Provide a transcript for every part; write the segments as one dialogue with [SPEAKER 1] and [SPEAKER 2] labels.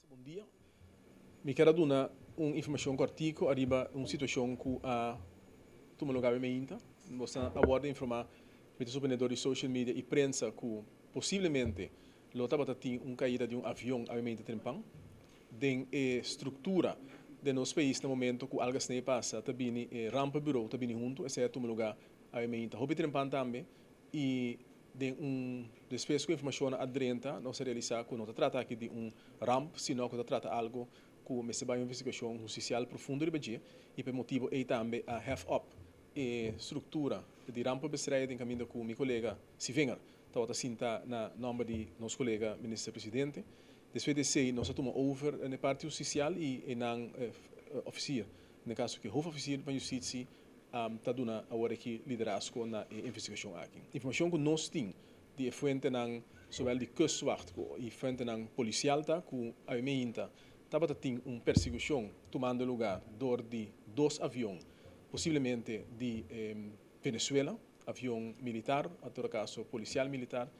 [SPEAKER 1] Bom dia. Me quero dar uma informação cortico arriba uma situação que a toma lugar em Meinta. Você aborda informar os operadores de social media e prensa que possivelmente lo estava tendo uma caída de um avião a Meinta Trempang. Den estrutura de nosso país no momento que algo assim passa, também rampa bureau também junto, esse é toma lugar a Meinta. Hobby Trempang também e de depois com informação adrenta não se realiza que não se trata aqui de ramp, sino que se trata algo que se vai uma investigação judicial profunda de Badia e por motivo aí também a have up e estrutura de rampa bestrijden em caminho com meu colega Sivenger, estava sinta na nome de nosso colega ministro presidente. Depois de sei nós tomamos over na parte judicial e na oficial, no caso que o hoofofficier da justiça está dando agora aqui liderazgo na investigação aqui. Informação que nós temos de fonte ng zowel de kustwacht e fonte ng policial que a Meinta estava tendo uma perseguição tomando lugar door de dois aviões, possivelmente de Venezuela, avião militar, a todo caso policial militar,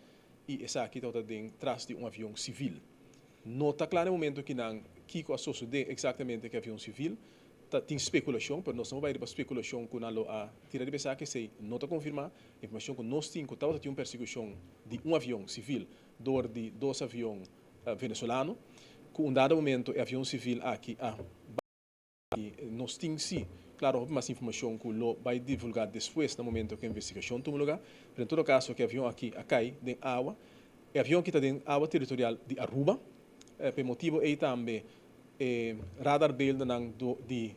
[SPEAKER 1] e essa aqui está atrás de um avião civil. Não está claro no momento que não Kiko associa exatamente que avião civil, tem especulação, mas nós não vamos para especulação com a tirar de pensar que se não está confirmado, a informação que nós temos que estava uma perseguição de um avião civil door de dois aviões venezuelanos, que um dado momento o avião civil aqui nós temos sim, claro, mais informação que lo vai divulgar depois no momento que a investigação toma lugar, mas em todo caso que o avião aqui cai de água, o avião que está em água territorial de Aruba, por motivo aí também radar beelden de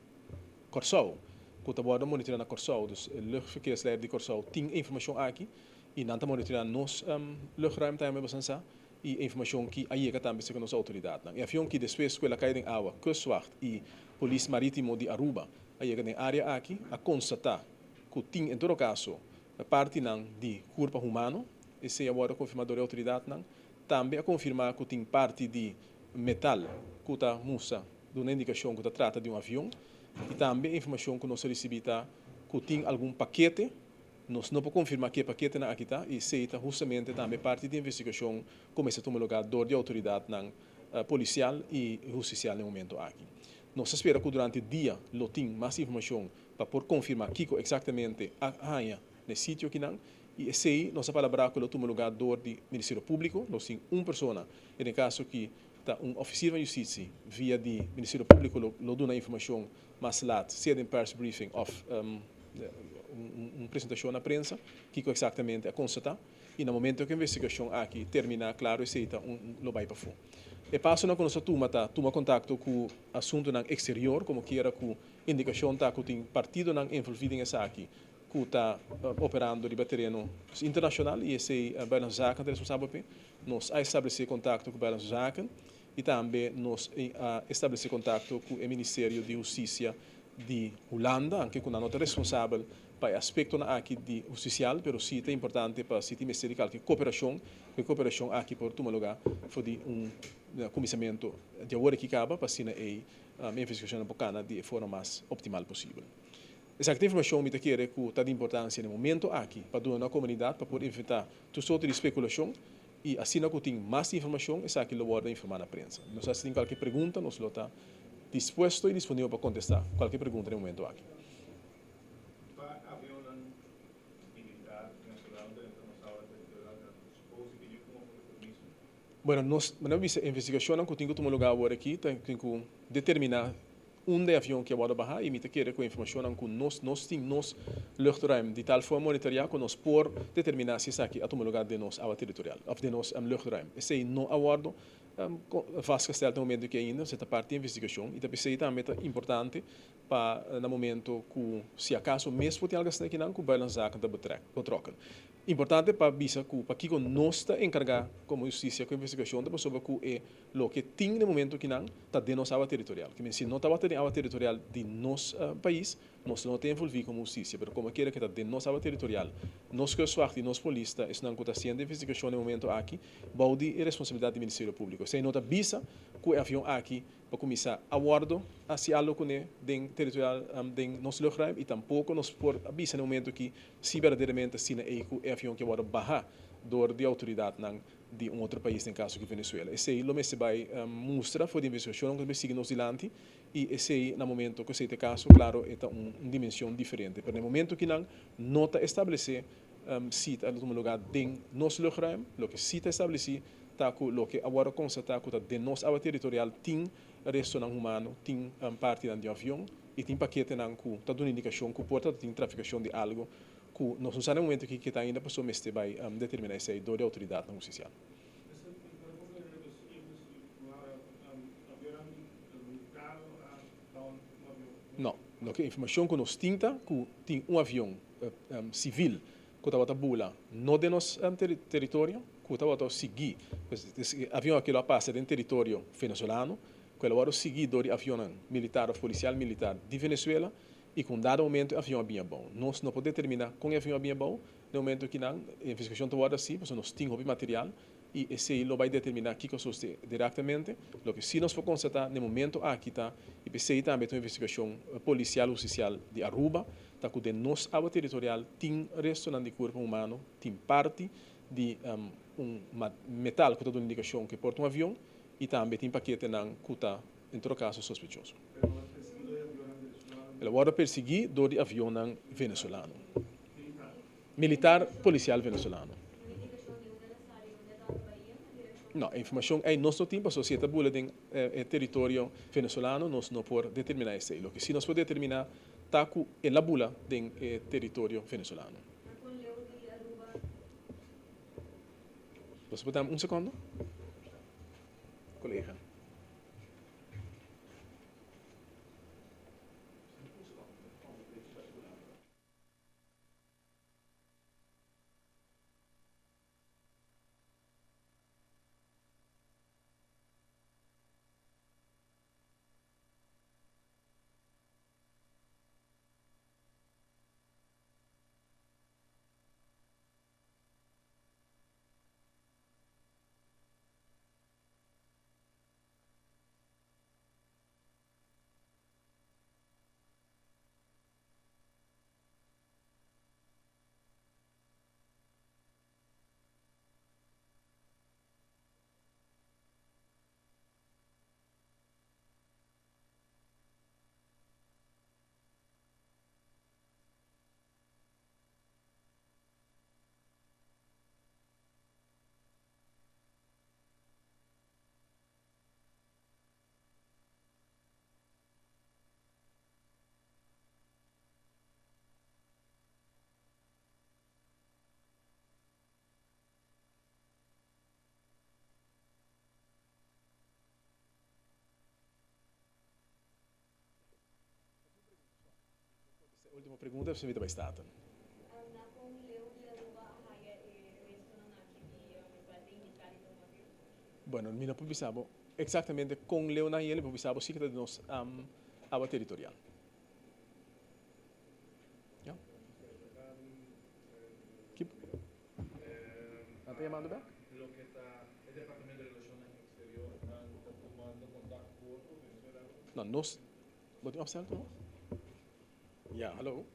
[SPEAKER 1] Corsau, que está bom monitorar na Corsau, dus luchtverkeersleider de Corsau tem informação aqui e não está monitorar nos luchtruim também bastante e informação que aí que também se nossa autoridade. E avião que depois que ela cai em água, kustwacht e polícia marítimo de Aruba, aí que na área aqui a constatar que tem em todo caso a parte de corpo humano, esse é agora confirmado da autoridade também a confirmar que tem parte de metal que está musa de uma indicação que trata de um avião e também a informação que nós recebemos que tem algum paquete, nós não podemos confirmar que paquete aqui está e se está justamente também parte da investigação como se toma lugar de autoridade policial e judicial no momento aqui. Nós esperamos que durante o dia lo tem mais informação para poder confirmar que exatamente há no sítio que não e se nossa palavra que lo toma lugar do Ministério Público, nós temos uma pessoa, no caso que oficial de justiça via do Ministério Público lo dá informação mais late, seja em press briefing ou uma apresentação na prensa, que exatamente a constatar e no momento que a investigação aqui termina, claro, se está lo vai para fora. E passo na nossa turma toma contato com o assunto no exterior, como que era com indicação que tem partido envolvido nessa aqui, que está operando de terreno internacional e esse é a zaken responsável nós estabelecer contato com a zaken e também nós estabelecer contato com o Ministério de Justiça de Holanda, anche com a nota responsável para o aspecto aqui de judicial, mas sim é importante para o sítio ministerial que cooperação aqui por tomar lugar foi de comissamento de agora que acaba para sim a investigação bacana de forma mais optimal possível. Essa informação me quer que está de importância no momento aqui para dar uma comunidade para poder evitar todo sorte de especulação e assim que tem mais informação, essa aqui lo guarda informar na prensa. Nós se tem qualquer pergunta, nós lo está disposto e disponível para contestar qualquer pergunta no momento aqui. Bueno, nós a investigação que tem que tomar lugar agora aqui, tem que determinar onde avião que agora barra e me quer com a informação que nós temos luchtruim de tal forma monitorear que nós por determinar se está aqui a tomar lugar de nossa área territorial, ou de nosso luchtruim. Esse não aguardo vastgesteld no momento que ainda se está parte da investigação e também é importante para no momento que se acaso mesmo tem algo assim que não que vai lançar que betrokken. Importante para bisa que para que nós está encarregado como justiça com a investigação de sobre que é lo que tem no momento que não está de nossa área territorial. Que se não está a área territorial de nosso país, nós não temos envolvido como justiça, mas como queira que está de nossa área territorial, nós que somos e nós polícia, isso não está sendo investigação no momento aqui, balde e responsabilidade do Ministério Público. Se não está bisa com o avião aqui para começar a bordo assim algo com den territorial den nosso lugar e tampouco nos por avisa no momento que se verdadeiramente assim é o avião que vai barrar door de autoridade de outro país, em caso que Venezuela. Esse aí, se vai mostrar foi de investigação que se nos dilante e esse aí, no momento que se tem caso, claro, é uma dimensão diferente. Pero no momento que não nota estabelecer cita no lugar de nosso lugar, lo que cita estabelecer tá com lo que agora constata que de nossa área territorial tem resto não humano, tem parte de avião e tem paquete não com tá dando indicação que porta tem traficação de algo que nós não sabemos no momento que está ainda pessoa mestre vai determinar essa aí da autoridade não oficial. Não, lo que informação que nós tinta que tem avião civil que estava bula não de nosso território que estava seguir avião aquilo passa em território venezuelano que agora seguido de avião militar ou policial militar de Venezuela e com dado momento o avião é bem bom. Nós não podemos determinar com o avião é bem bom no momento que não a investigação está assim, porque nós temos material e esse não vai determinar que coisa diretamente. O que se nós for constatar no momento aqui está e esse também tem uma investigação policial oficial de Aruba, está com de nossa área territorial tem resto de corpo humano, tem parte de metal que está dando indicação que porta um avião e também tem paquete que está em todo caso sospechoso. Ele agora perseguir do avião venezuelano. Militar, policial venezuelano. Não, a informação é nosso tempo, a sociedade bula em território venezuelano, nós não podemos determinar isso. O que se nós podemos determinar, está com a bula em território venezuelano. Você pode dar segundo? Colega. Última pergunta, você me dá bastante. Bueno, mina publicamos exatamente com Leo na ele publicamos ciclo de nos área territorial. Ja? Que está chamando back?
[SPEAKER 2] Lo que está el Departamento de Relaciones Exteriores está tomando contacto con Venezuela.
[SPEAKER 1] No, nos wat u afstelt nog? Ja, hallo.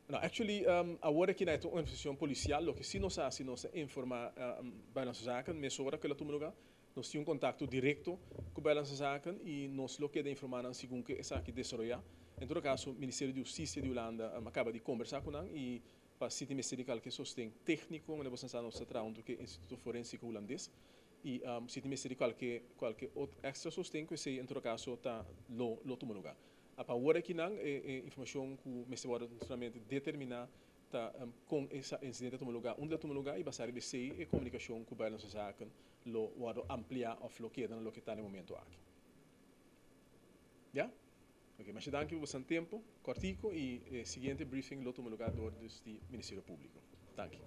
[SPEAKER 1] No, actually, agora que na uma organização policial, o que se nós faz, se nós informa para nossa zaken, mesora que ela toma lugar, nós temos contato direto com a nossa zaken e nós lo que de informar não segundo que essa aqui desarrollar. Em todo caso, o Ministério de Justiça de Holanda acaba de conversar com nós e para o City Ministerial que sostém técnico, onde você está nossa trabalho que é o Instituto Forensico Holandês e o City Ministerial qualquer outro extra sostém que se em todo caso está lo toma lugar. A agora que não é informação que o Ministério solamente determinar tá com esse incidente toma lugar, onde toma lugar e basar BC e comunicação com a nossa zaken lo vado ampliar of lo que no está no momento aqui. Ja? Ok, mas danke por seu tempo, cortico e seguinte briefing lo toma lugar do Ministério Público. Danke.